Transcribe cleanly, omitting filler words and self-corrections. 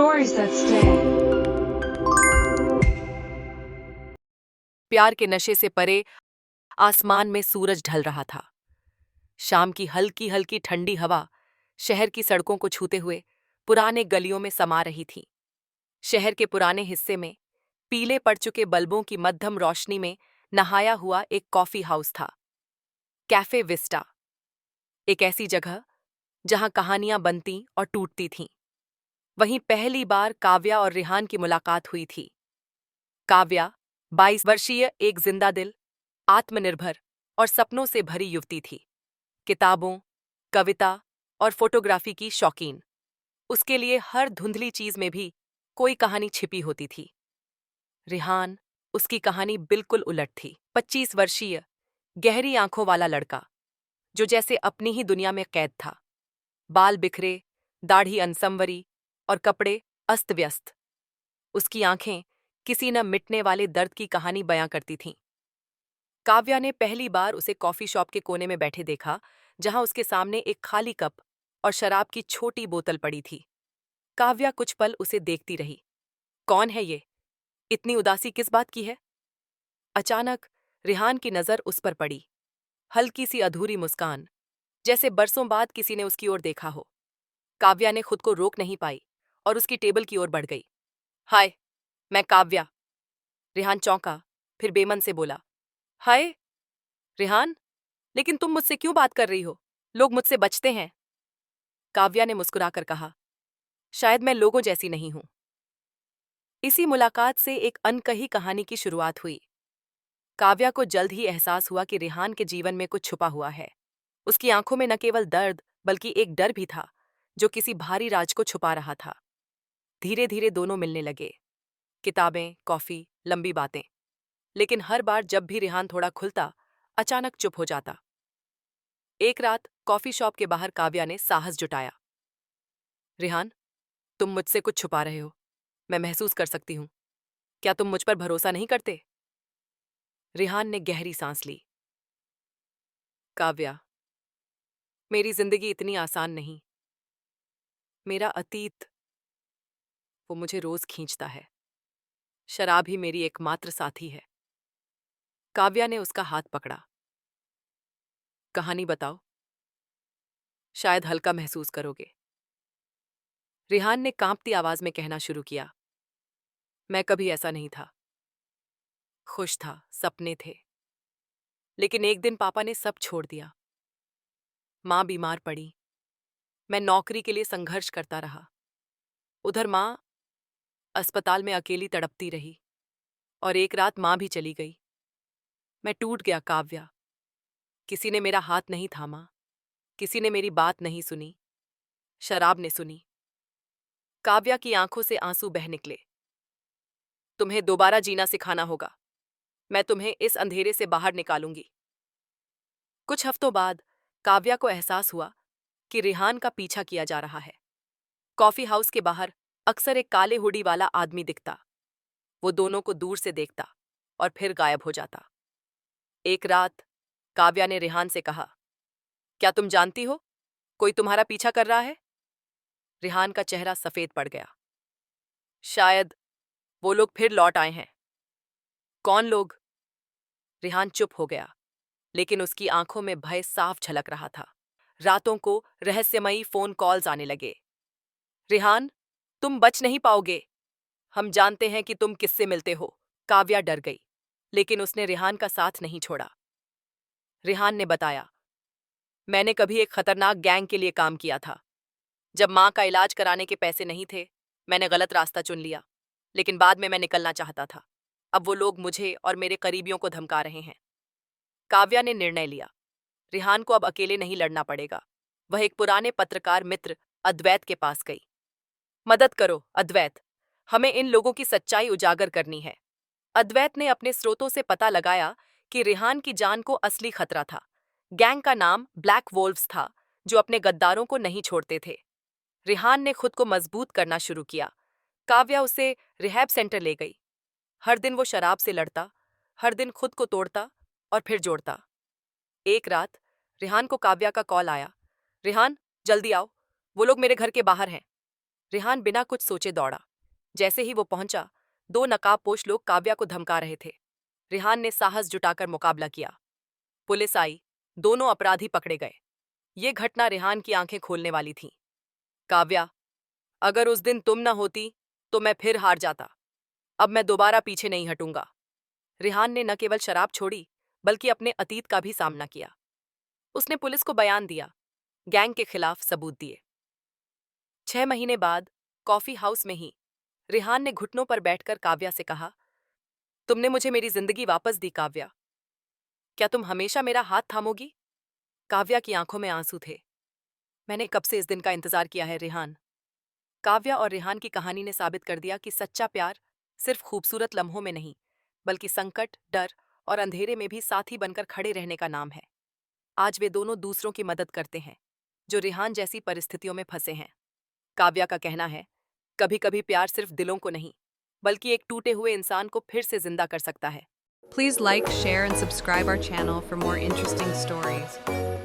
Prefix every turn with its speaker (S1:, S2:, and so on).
S1: Stories that stay.
S2: प्यार के नशे से परे आसमान में सूरज ढल रहा था। शाम की हल्की हल्की ठंडी हवा शहर की सड़कों को छूते हुए पुराने गलियों में समा रही थी। शहर के पुराने हिस्से में पीले पड़ चुके बल्बों की मध्यम रोशनी में नहाया हुआ एक कॉफी हाउस था, कैफे विस्टा। एक ऐसी जगह जहां कहानियां बनती और टूटती थीं। वहीं पहली बार काव्या और रिहान की मुलाकात हुई थी। काव्या 22 वर्षीय, एक जिंदा दिल, आत्मनिर्भर और सपनों से भरी युवती थी। किताबों, कविता और फोटोग्राफी की शौकीन। उसके लिए हर धुंधली चीज में भी कोई कहानी छिपी होती थी। रिहान, उसकी कहानी बिल्कुल उलट थी। 25 वर्षीय, गहरी आंखों वाला लड़का, जो जैसे अपनी ही दुनिया में कैद था। बाल बिखरे, दाढ़ी अनसंवरी और कपड़े अस्त व्यस्त। उसकी आंखें किसी न मिटने वाले दर्द की कहानी बयां करती थीं। काव्या ने पहली बार उसे कॉफी शॉप के कोने में बैठे देखा, जहां उसके सामने एक खाली कप और शराब की छोटी बोतल पड़ी थी। काव्या कुछ पल उसे देखती रही। कौन है ये? इतनी उदासी किस बात की है? अचानक रिहान की नजर उस पर पड़ी। हल्की सी अधूरी मुस्कान, जैसे बरसों बाद किसी ने उसकी ओर देखा हो। काव्या ने खुद को रोक नहीं पाई और उसकी टेबल की ओर बढ़ गई। हाय, मैं काव्या। रिहान चौंका, फिर बेमन से बोला, हाय रिहान, लेकिन तुम मुझसे क्यों बात कर रही हो? लोग मुझसे बचते हैं। काव्या ने मुस्कुराकर कहा, शायद मैं लोगों जैसी नहीं हूं। इसी मुलाकात से एक अनकही कहानी की शुरुआत हुई। काव्या को जल्द ही एहसास हुआ कि रिहान के जीवन में कुछ छुपा हुआ है। उसकी आंखों में न केवल दर्द, बल्कि एक डर भी था, जो किसी भारी राज को छुपा रहा था। धीरे धीरे दोनों मिलने लगे। किताबें, कॉफी, लंबी बातें। लेकिन हर बार जब भी रिहान थोड़ा खुलता, अचानक चुप हो जाता। एक रात कॉफी शॉप के बाहर काव्या ने साहस जुटाया। रिहान, तुम मुझसे कुछ छुपा रहे हो। मैं महसूस कर सकती हूँ। क्या तुम मुझ पर भरोसा नहीं करते? रिहान ने गहरी सांस ली। काव्या, मेरी जिंदगी इतनी आसान नहीं। मेरा अतीत, वो मुझे रोज खींचता है। शराब ही मेरी एकमात्र साथी है। काव्या ने उसका हाथ पकड़ा। कहानी बताओ, शायद हल्का महसूस करोगे। रिहान ने कांपती आवाज में कहना शुरू किया। मैं कभी ऐसा नहीं था। खुश था, सपने थे। लेकिन एक दिन पापा ने सब छोड़ दिया। माँ बीमार पड़ी। मैं नौकरी के लिए संघर्ष करता रहा। उधर माँ अस्पताल में अकेली तड़पती रही। और एक रात माँ भी चली गई। मैं टूट गया काव्या। किसी ने मेरा हाथ नहीं थामा। किसी ने मेरी बात नहीं सुनी। शराब ने सुनी। काव्या की आंखों से आंसू बह निकले। तुम्हें दोबारा जीना सिखाना होगा। मैं तुम्हें इस अंधेरे से बाहर निकालूंगी। कुछ हफ्तों बाद काव्या को एहसास हुआ कि रिहान का पीछा किया जा रहा है। कॉफी हाउस के बाहर अक्सर एक काले हुडी वाला आदमी दिखता। वो दोनों को दूर से देखता और फिर गायब हो जाता। एक रात काव्या ने रिहान से कहा, क्या तुम जानती हो, कोई तुम्हारा पीछा कर रहा है? रिहान का चेहरा सफेद पड़ गया। शायद वो लोग फिर लौट आए हैं। कौन लोग? रिहान चुप हो गया, लेकिन उसकी आंखों में भय साफ झलक रहा था। रातों को रहस्यमयी फोन कॉल्स आने लगे। रिहान, तुम बच नहीं पाओगे। हम जानते हैं कि तुम किससे मिलते हो। काव्या डर गई, लेकिन उसने रिहान का साथ नहीं छोड़ा। रिहान ने बताया, मैंने कभी एक खतरनाक गैंग के लिए काम किया था। जब माँ का इलाज कराने के पैसे नहीं थे, मैंने गलत रास्ता चुन लिया। लेकिन बाद में मैं निकलना चाहता था। अब वो लोग मुझे और मेरे करीबियों को धमका रहे हैं। काव्या ने निर्णय लिया, रिहान को अब अकेले नहीं लड़ना पड़ेगा। वह एक पुराने पत्रकार मित्र अद्वैत के पास गई। मदद करो अद्वैत, हमें इन लोगों की सच्चाई उजागर करनी है। अद्वैत ने अपने स्रोतों से पता लगाया कि रिहान की जान को असली खतरा था। गैंग का नाम ब्लैक वोल्व्स था, जो अपने गद्दारों को नहीं छोड़ते थे। रिहान ने खुद को मजबूत करना शुरू किया। काव्या उसे रिहैब सेंटर ले गई। हर दिन वो शराब से लड़ता, हर दिन खुद को तोड़ता और फिर जोड़ता। एक रात रिहान को काव्या का कॉल आया। रिहान, जल्दी आओ, वो लोग मेरे घर के बाहर हैं। रेहान बिना कुछ सोचे दौड़ा। जैसे ही वो पहुंचा, दो नकाबपोश लोग काव्या को धमका रहे थे। रेहान ने साहस जुटाकर मुकाबला किया। पुलिस आई, दोनों अपराधी पकड़े गए। ये घटना रेहान की आंखें खोलने वाली थी। काव्या, अगर उस दिन तुम न होती तो मैं फिर हार जाता। अब मैं दोबारा पीछे नहीं हटूंगा। रेहान ने न केवल शराब छोड़ी, बल्कि अपने अतीत का भी सामना किया। उसने पुलिस को बयान दिया, गैंग के खिलाफ सबूत दिए। 6 महीने बाद कॉफी हाउस में ही रेहान ने घुटनों पर बैठकर काव्या से कहा, तुमने मुझे मेरी जिंदगी वापस दी काव्या। क्या तुम हमेशा मेरा हाथ थामोगी? काव्या की आंखों में आंसू थे। मैंने कब से इस दिन का इंतजार किया है रेहान। काव्या और रेहान की कहानी ने साबित कर दिया कि सच्चा प्यार सिर्फ खूबसूरत लम्हों में नहीं, बल्कि संकट, डर और अंधेरे में भी साथी बनकर खड़े रहने का नाम है। आज वे दोनों दूसरों की मदद करते हैं, जो रेहान जैसी परिस्थितियों में फंसे हैं। काव्या का कहना है, कभी कभी प्यार सिर्फ दिलों को नहीं, बल्कि एक टूटे हुए इंसान को फिर से जिंदा कर सकता है।
S1: Please like, share, and subscribe our channel for more interesting stories.